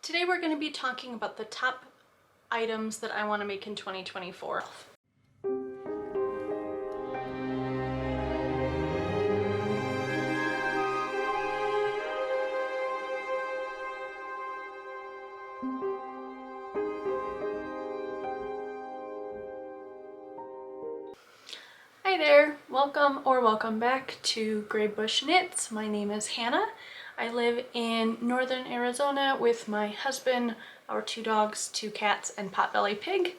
Today we're going to be talking about the top items that I want to make in 2024. Hi there, welcome back to GrayBush Knits. My name is Hannah. I live in northern Arizona with my husband, our 2 dogs, 2 cats, and Potbelly Pig.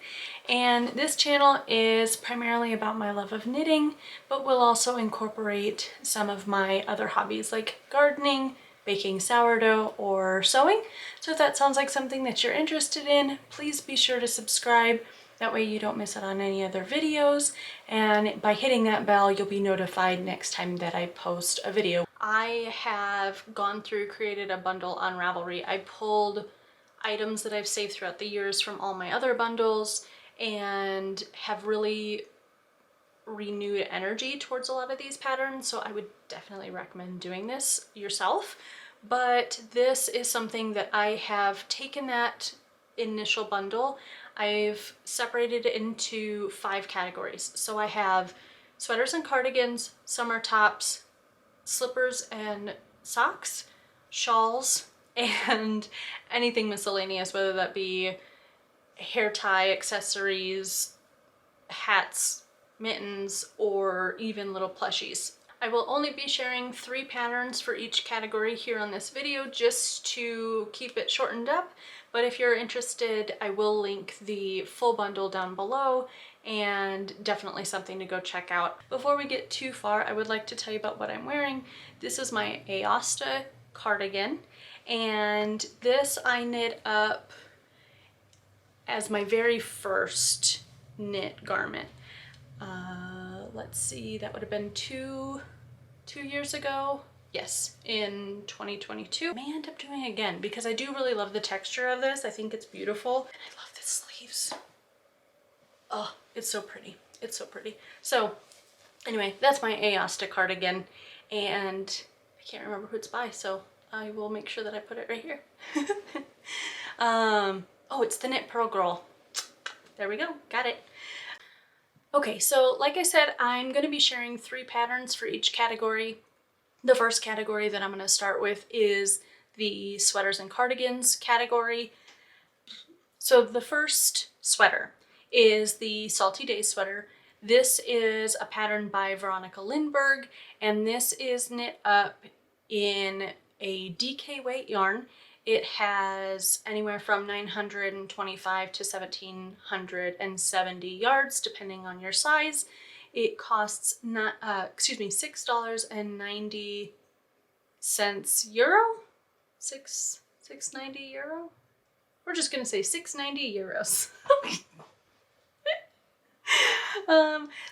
And this channel is primarily about my love of knitting, but will also incorporate some of my other hobbies like gardening, baking sourdough, or sewing. So if that sounds like something that you're interested in, please be sure to subscribe. That way you don't miss out on any other videos, and by hitting that bell you'll be notified next time that I post a video. I have gone through, created a bundle on Ravelry. I pulled items that I've saved throughout the years from all my other bundles and have really renewed energy towards a lot of these patterns, so I would definitely recommend doing this yourself. But this is something that I have taken that initial bundle, I've separated it into 5 categories. So I have sweaters and cardigans, summer tops, slippers and socks, shawls, and anything miscellaneous, whether that be hair tie, accessories, hats, mittens, or even little plushies. I will only be sharing 3 patterns for each category here on this video just to keep it shortened up, but if you're interested, I will link the full bundle down below, and definitely something to go check out. Before we get too far, I would like to tell you about what I'm wearing. This is my Aosta cardigan, and this I knit up as my very first knit garment. Let's see, that would have been two years ago. Yes, in 2022. I may end up doing it again because I do really love the texture of this. I think it's beautiful. And I love the sleeves. Oh, it's so pretty. It's so pretty. So anyway, that's my Aosta cardigan, and I can't remember who it's by, so I will make sure that I put it right here. Oh, it's the Knit Pearl Girl. There we go, got it. Okay, so like I said, I'm going to be sharing 3 patterns for each category. The first category that I'm going to start with is the sweaters and cardigans category. So the first sweater is the Salty Days sweater. This is a pattern by Veronica Lindberg, and this is knit up in a DK weight yarn. It has anywhere from 925 to 1770 yards, depending on your size. It costs $6.90 euro. $6.90 euro. We're just gonna say 6.90 euros.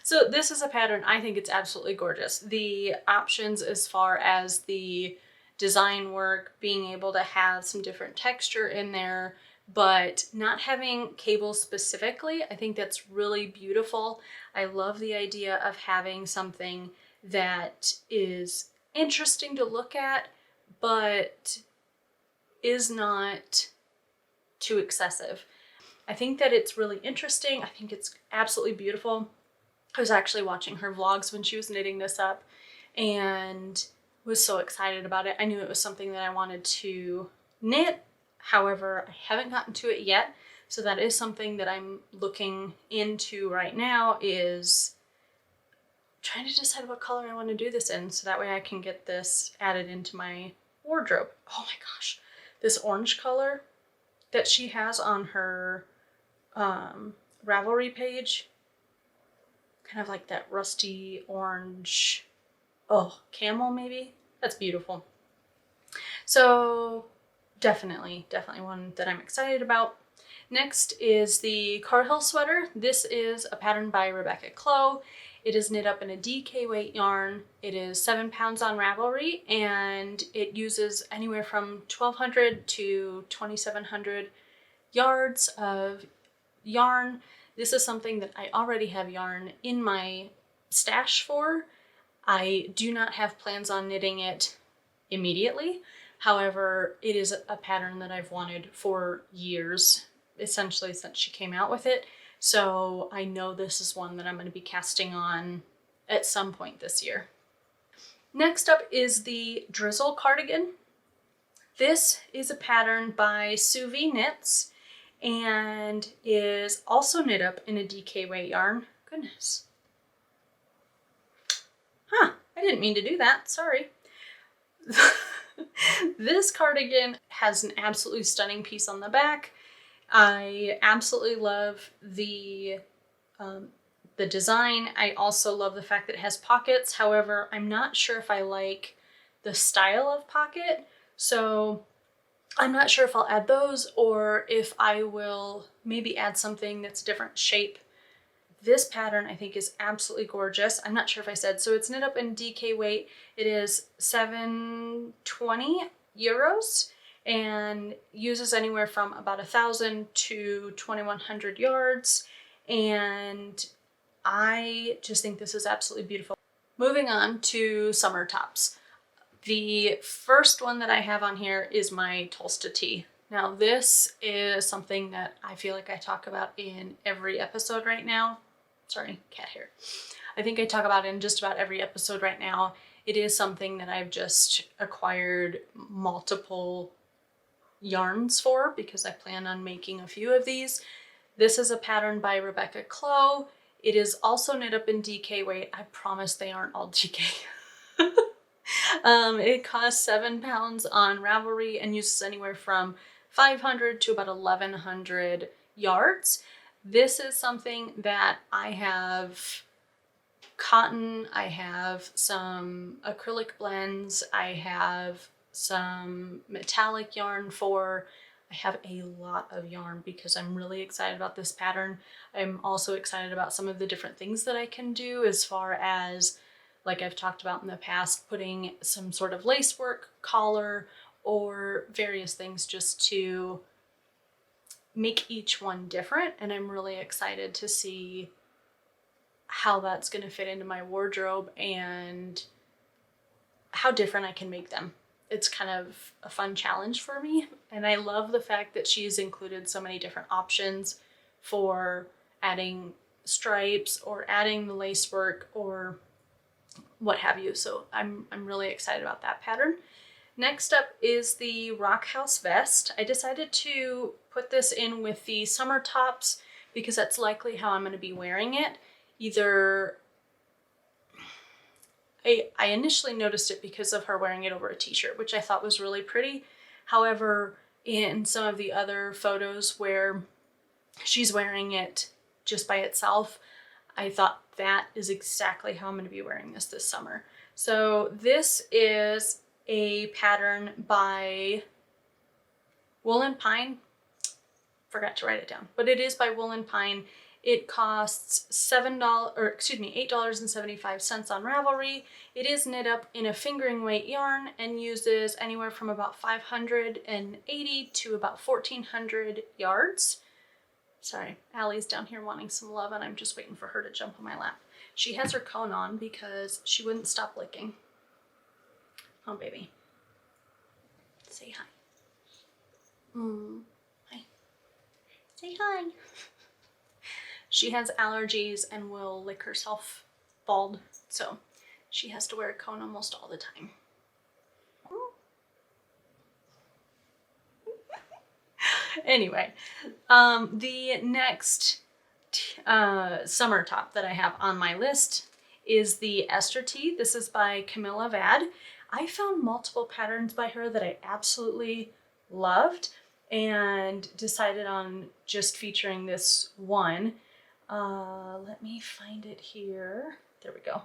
So this is a pattern. I think it's absolutely gorgeous. The options as far as the design work, being able to have some different texture in there, but not having cables specifically, I think that's really beautiful. I love the idea of having something that is interesting to look at, but is not too excessive. I think that it's really interesting. I think it's absolutely beautiful. I was actually watching her vlogs when she was knitting this up and was so excited about it. I knew it was something that I wanted to knit. However, I haven't gotten to it yet. So that is something that I'm looking into right now, is trying to decide what color I want to do this in, so that way I can get this added into my wardrobe. Oh my gosh, this orange color that she has on her Ravelry page, kind of like that rusty orange, oh, camel maybe? That's beautiful. So definitely one that I'm excited about. Next is the Carhill sweater. This is a pattern by Rebecca Clow. It is knit up in a DK weight yarn. It is 7 pounds on Ravelry, and it uses anywhere from 1,200 to 2,700 yards of yarn. This is something that I already have yarn in my stash for. I do not have plans on knitting it immediately. However, it is a pattern that I've wanted for years, essentially since she came out with it. So I know this is one that I'm going to be casting on at some point this year. Next up is the Drizzle cardigan. This is a pattern by Suvi Knits and is also knit up in a DK weight yarn. Goodness. Huh, I didn't mean to do that, sorry. This cardigan has an absolutely stunning piece on the back. I absolutely love the design. I also love the fact that it has pockets. However, I'm not sure if I like the style of pocket, so I'm not sure if I'll add those or if I will maybe add something that's a different shape. This pattern I think is absolutely gorgeous. I'm not sure if I said, so it's knit up in DK weight. It is 720 euros and uses anywhere from about 1,000 to 2,100 yards. And I just think this is absolutely beautiful. Moving on to summer tops. The first one that I have on here is my Tolsta tee. Now this is something that I feel like I talk about in every episode right now. Sorry, cat hair. I think I talk about it in just about every episode right now. It is something that I've just acquired multiple yarns for because I plan on making a few of these. This is a pattern by Rebecca Clow. It is also knit up in DK weight. I promise they aren't all DK. It costs £7 on Ravelry and uses anywhere from 500 to about 1,100 yards. This is something that I have cotton, I have some acrylic blends, I have some metallic yarn for. I have a lot of yarn because I'm really excited about this pattern. I'm also excited about some of the different things that I can do as far as, like I've talked about in the past, putting some sort of lace work, collar, or various things just to make each one different. And I'm really excited to see how that's going to fit into my wardrobe and how different I can make them. It's kind of a fun challenge for me. And I love the fact that she's included so many different options for adding stripes or adding the lace work or what have you. So I'm really excited about that pattern. Next up is the Rock House vest. I decided to put this in with the summer tops because that's likely how I'm going to be wearing it. Either I initially noticed it because of her wearing it over a t-shirt, which I thought was really pretty. However, in some of the other photos where she's wearing it just by itself, I thought that is exactly how I'm going to be wearing this summer. So this is a pattern by Wool and Pine. Forgot to write it down, but it is by Wool and Pine. It costs $8.75 on Ravelry. It is knit up in a fingering weight yarn and uses anywhere from about 580 to about 1,400 yards. Sorry, Allie's down here wanting some love and I'm just waiting for her to jump on my lap. She has her cone on because she wouldn't stop licking. Oh, baby. Say hi. Hi. Say hi. She has allergies and will lick herself bald, so she has to wear a cone almost all the time. Anyway, the next summer top that I have on my list is the Esther tee. This is by Camilla Vad. I found multiple patterns by her that I absolutely loved and decided on just featuring this one. Let me find it here. There we go.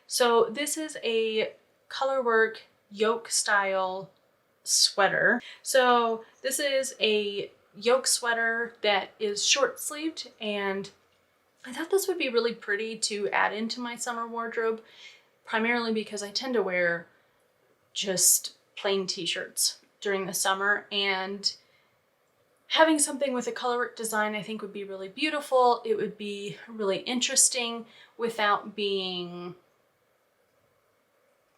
So this is a colorwork yoke style sweater. So this is a yoke sweater that is short sleeved, and I thought this would be really pretty to add into my summer wardrobe, primarily because I tend to wear just plain t-shirts during the summer, and having something with a colorwork design I think would be really beautiful. It would be really interesting without being,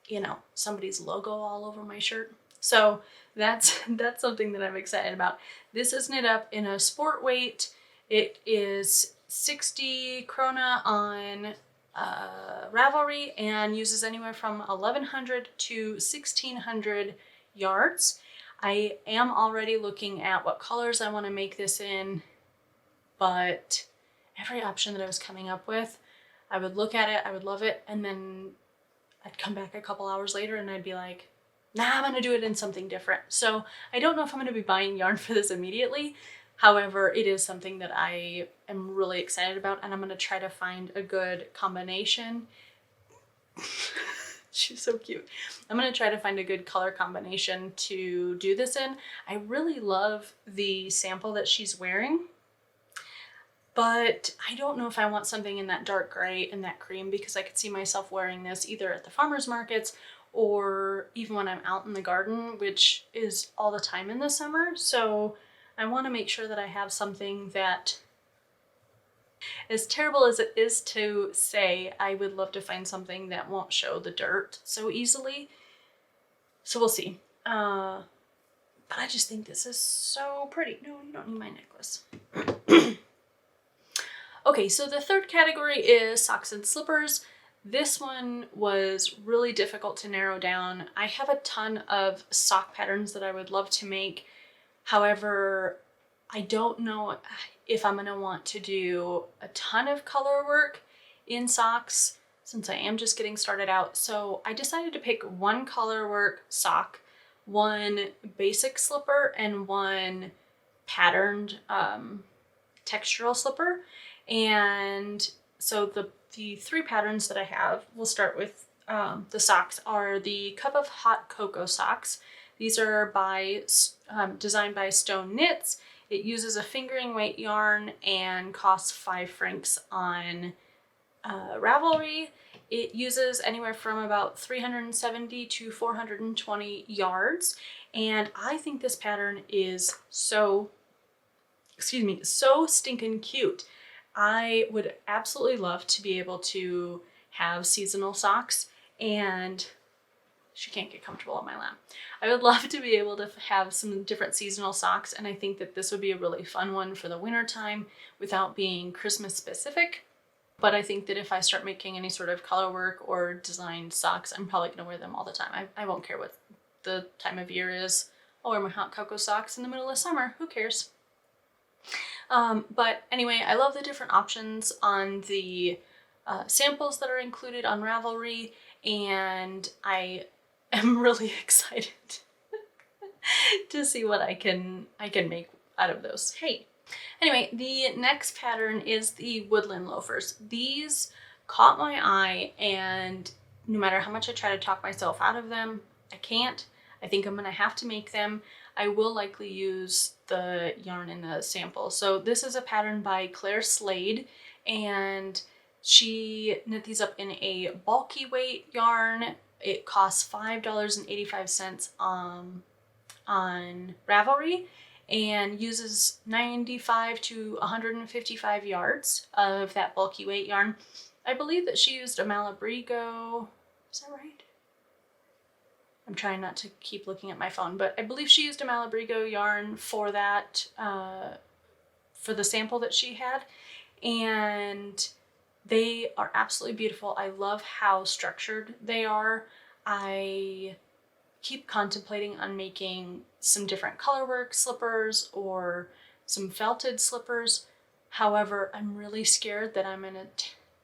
you know, somebody's logo all over my shirt. So that's something that I'm excited about. This is knit up in a sport weight. It is 60 krona on Ravelry and uses anywhere from 1100 to 1600 yards. I am already looking at what colors I want to make this in, but every option that I was coming up with, I would look at it, I would love it, and then I'd come back a couple hours later and I'd be like, nah, I'm gonna do it in something different. So I don't know if I'm gonna be buying yarn for this immediately. However, it is something that I am really excited about, and I'm gonna try to find a good combination. She's so cute. I'm gonna try to find a good color combination to do this in. I really love the sample that she's wearing, but I don't know if I want something in that dark gray and that cream, because I could see myself wearing this either at the farmers markets or even when I'm out in the garden, which is all the time in the summer. So I want to make sure that I have something that, as terrible as it is to say, I would love to find something that won't show the dirt so easily. So we'll see. But I just think this is so pretty. No, you don't need my necklace. Okay, so the third category is socks and slippers. This one was really difficult to narrow down. I have a ton of sock patterns that I would love to make. However, I don't know if I'm gonna want to do a ton of color work in socks since I am just getting started out. So I decided to pick one color work sock, one basic slipper, and one patterned textural slipper. And so the three patterns that I have, we'll start with the socks, are the Cup of Hot Cocoa socks. These are designed by Stone Knits. It uses a fingering weight yarn and costs 5 francs on Ravelry. It uses anywhere from about 370 to 420 yards. And I think this pattern is so stinking cute. I would absolutely love to be able to have seasonal socks, and she can't get comfortable on my lap. I would love to be able to have some different seasonal socks, and I think that this would be a really fun one for the winter time without being Christmas specific. But I think that if I start making any sort of color work or designed socks, I'm probably gonna wear them all the time. I won't care what the time of year is. I'll wear my hot cocoa socks in the middle of summer, who cares? But anyway, I love the different options on the samples that are included on Ravelry, and I am really excited to see what I can make out of those. Hey! Anyway, the next pattern is the Woodland Loafers. These caught my eye, and no matter how much I try to talk myself out of them, I can't. I think I'm gonna have to make them. I will likely use the yarn in the sample. So this is a pattern by Claire Slade, and she knit these up in a bulky weight yarn. It costs $5.85 on Ravelry, and uses 95 to 155 yards of that bulky weight yarn. I believe that she used a Malabrigo, is that right? I'm trying not to keep looking at my phone, but I believe she used a Malabrigo yarn for that, for the sample that she had, and they are absolutely beautiful. I love how structured they are. I keep contemplating on making some different colorwork slippers or some felted slippers. However, I'm really scared that I'm gonna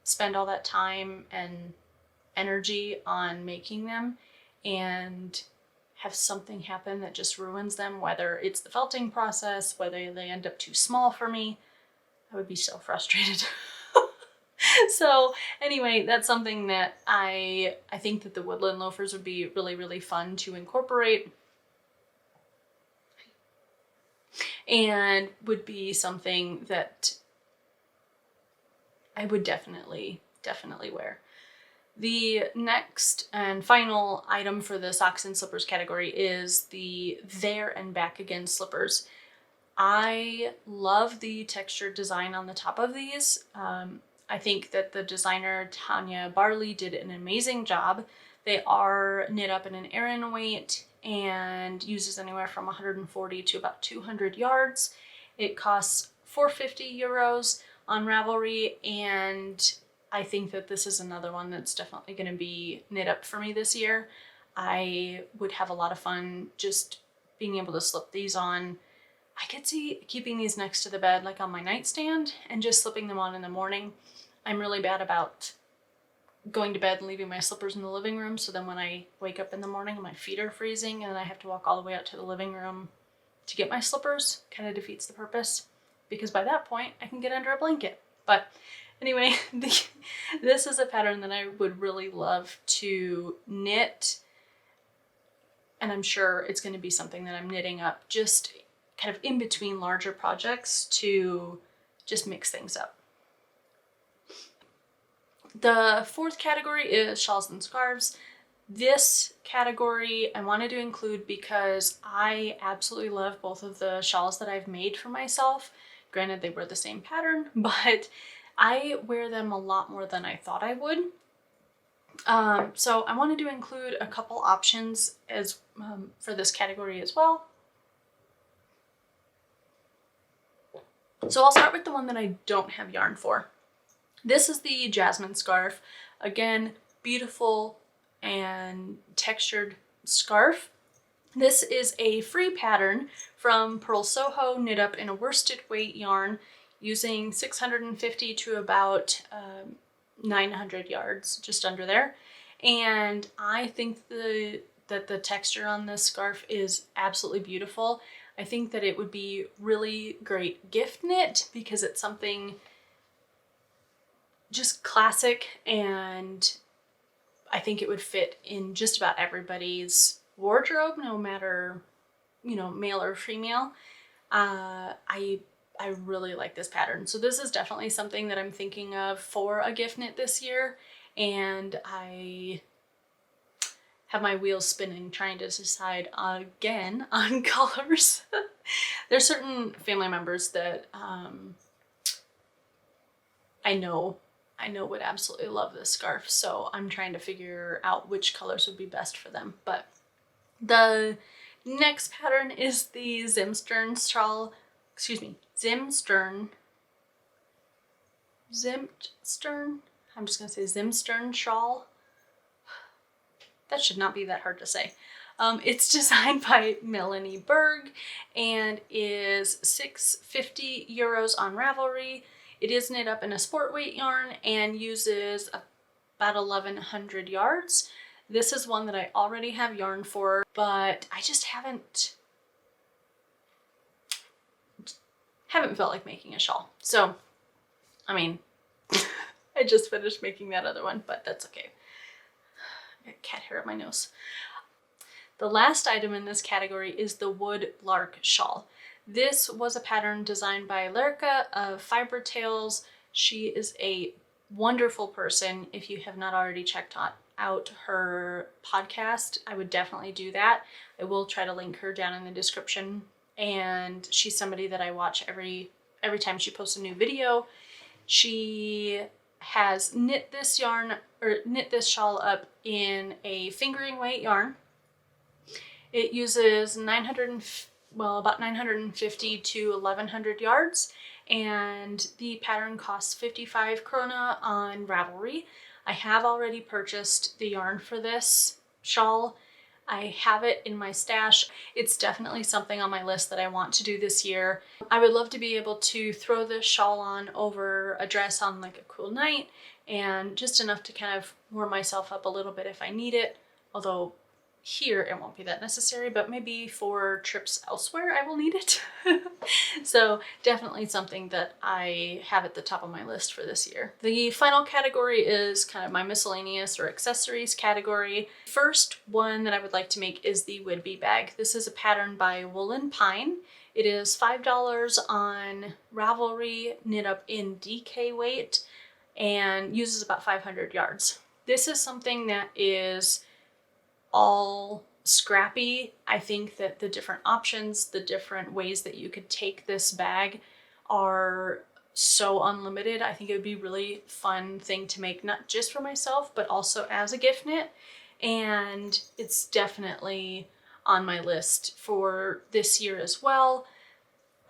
spend all that time and energy on making them and have something happen that just ruins them, whether it's the felting process, whether they end up too small for me. I would be so frustrated. So anyway, that's something that I think that the Woodland Loafers would be really, really fun to incorporate, and would be something that I would definitely wear. The next and final item for the socks and slippers category is the There and Back Again slippers. I love the textured design on the top of these. I think that the designer Tanya Barley did an amazing job. They are knit up in an Aran weight, and uses anywhere from 140 to about 200 yards. It costs 450 euros on Ravelry, and I think that this is another one that's definitely going to be knit up for me this year. I would have a lot of fun just being able to slip these on. I could see keeping these next to the bed, like on my nightstand, and just slipping them on in the morning. I'm really bad about going to bed and leaving my slippers in the living room, so then when I wake up in the morning and my feet are freezing and I have to walk all the way out to the living room to get my slippers, kind of defeats the purpose, because by that point I can get under a blanket. But anyway, this is a pattern that I would really love to knit, and I'm sure it's going to be something that I'm knitting up just kind of in between larger projects to just mix things up. The fourth category is shawls and scarves. This category I wanted to include because I absolutely love both of the shawls that I've made for myself. Granted, they were the same pattern, but I wear them a lot more than I thought I would. So I wanted to include a couple options as for this category as well. So I'll start with the one that I don't have yarn for. This is the Jasmine scarf. Again, beautiful and textured scarf. This is a free pattern from Purl Soho, knit up in a worsted weight yarn using 650 to about 900 yards, just under there. And I think that the texture on this scarf is absolutely beautiful. I think that it would be really great gift knit because it's something just classic, and I think it would fit in just about everybody's wardrobe, no matter, you know, male or female. I really like this pattern. So this is definitely something that I'm thinking of for a gift knit this year, and I have my wheels spinning trying to decide again on colors. There's certain family members that I know would absolutely love this scarf, so I'm trying to figure out which colors would be best for them. But the next pattern is the Zimstern shawl, Zimstern, I'm just gonna say Zimstern shawl. That should not be that hard to say. It's designed by Melanie Berg and is 650 euros on Ravelry. It is knit up in a sport weight yarn and uses about 1100 yards. This is one that I already have yarn for, but I just haven't felt like making a shawl. So, I mean, I just finished making that other one, but that's okay. I got cat hair on my nose. The last item in this category is the Wood Lark shawl. This was a pattern designed by Lerica of Fiber Tales. She is a wonderful person. If you have not already checked out her podcast, I would definitely do that. I will try to link her down in the description. And she's somebody that I watch every time she posts a new video. She has knit this shawl up in a fingering weight yarn. It uses about 950 to 1100 yards, and the pattern costs 55 krona on Ravelry. I have already purchased the yarn for this shawl. I have it in my stash. It's definitely something on my list that I want to do this year. I would love to be able to throw this shawl on over a dress on like a cool night, and just enough to kind of warm myself up a little bit if I need it, although here it won't be that necessary, but maybe for trips elsewhere I will need it. So definitely something that I have at the top of my list for this year. The final category is kind of my miscellaneous or accessories category. First one that I would like to make is the Whidbey bag. This is a pattern by Woolen Pine. It is $5 on Ravelry, knit up in DK weight, and uses about 500 yards. This is something that is all scrappy. I think that the different options, the different ways that you could take this bag are so unlimited. I think it would be a really fun thing to make, not just for myself, but also as a gift knit. And it's definitely on my list for this year as well.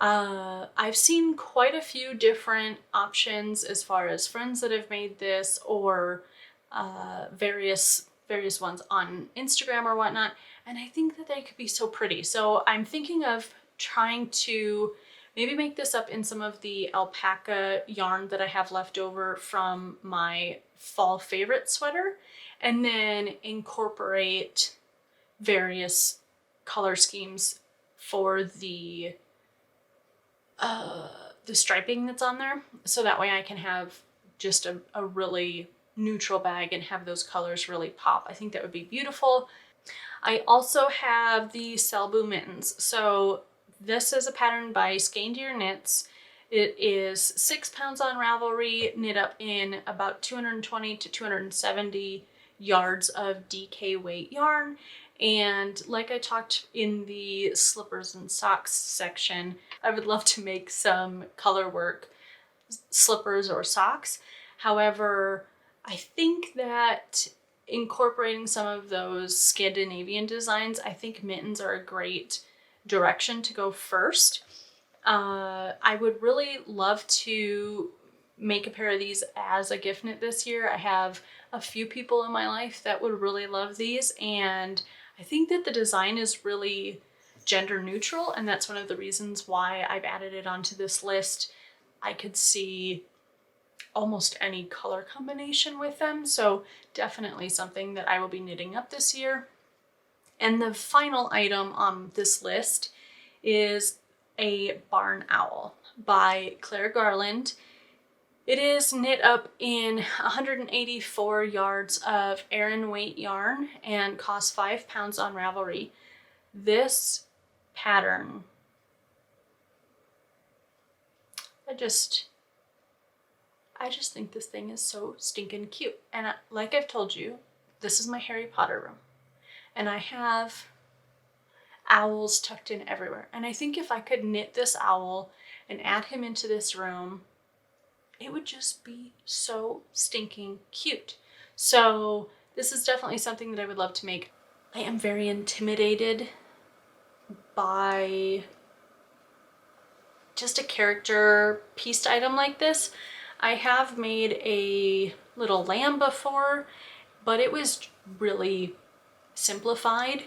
I've seen quite a few different options as far as friends that have made this, or various ones on Instagram or whatnot, and I think that they could be so pretty. So I'm thinking of trying to maybe make this up in some of the alpaca yarn that I have left over from my fall favorite sweater, and then incorporate various color schemes for the striping that's on there, so that way I can have just a really neutral bag and have those colors really pop. I think that would be beautiful. I also have the Selbu mittens. So this is a pattern by Skandier Knits. It is 6 pounds on Ravelry, knit up in about 220 to 270 yards of DK weight yarn. And like I talked in the slippers and socks section, I would love to make some color work slippers or socks. However, I think that incorporating some of those Scandinavian designs, I think mittens are a great direction to go first. I would really love to make a pair of these as a gift knit this year. I have a few people in my life that would really love these, and I think that the design is really gender neutral, and that's one of the reasons why I've added it onto this list. I could see almost any color combination with them, so definitely something that I will be knitting up this year. And the final item on this list is a barn owl by Claire Garland. It is knit up in 184 yards of Aran weight yarn and costs 5 pounds on Ravelry. This pattern, I just think this thing is so stinking cute. And like I've told you, this is my Harry Potter room, and I have owls tucked in everywhere. And I think if I could knit this owl and add him into this room, it would just be so stinking cute. So this is definitely something that I would love to make. I am very intimidated by just a character pieced item like this. I have made a little lamb before, but it was really simplified.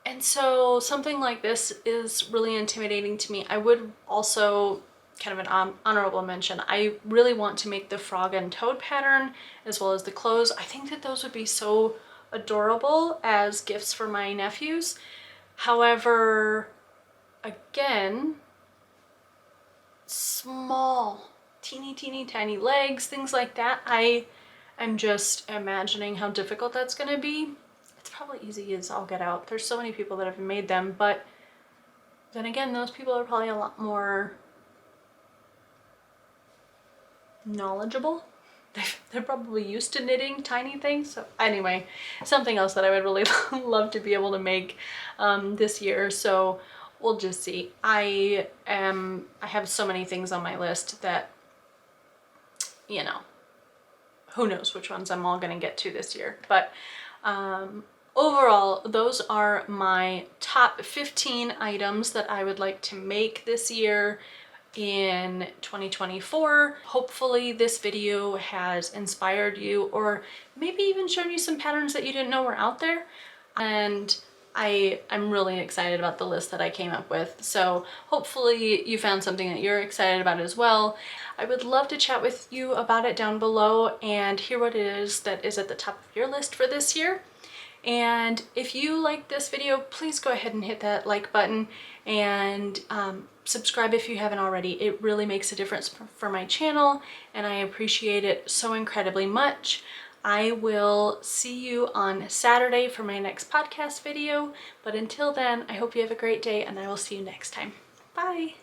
And so something like this is really intimidating to me. I would also, kind of an honorable mention, I really want to make the frog and toad pattern as well as the clothes. I think that those would be so adorable as gifts for my nephews. However, again, small, teeny tiny legs, things like that. I'm just imagining how difficult that's going to be. It's probably easy as all get out. There's so many people that have made them, but then again, those people are probably a lot more knowledgeable. They're probably used to knitting tiny things. So anyway, something else that I would really love to be able to make this year. So we'll just see. I have so many things on my list that, you know, who knows which ones I'm all going to get to this year. But overall, those are my top 15 items that I would like to make this year in 2024. Hopefully this video has inspired you, or maybe even shown you some patterns that you didn't know were out there. And I'm really excited about the list that I came up with. So hopefully you found something that you're excited about as well. I would love to chat with you about it down below and hear what it is that is at the top of your list for this year. And if you like this video, please go ahead and hit that like button and subscribe if you haven't already. It really makes a difference for my channel, and I appreciate it so incredibly much. I will see you on Saturday for my next podcast video, but until then, I hope you have a great day, and I will see you next time. Bye!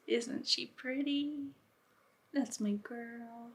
Isn't she pretty? That's my girl.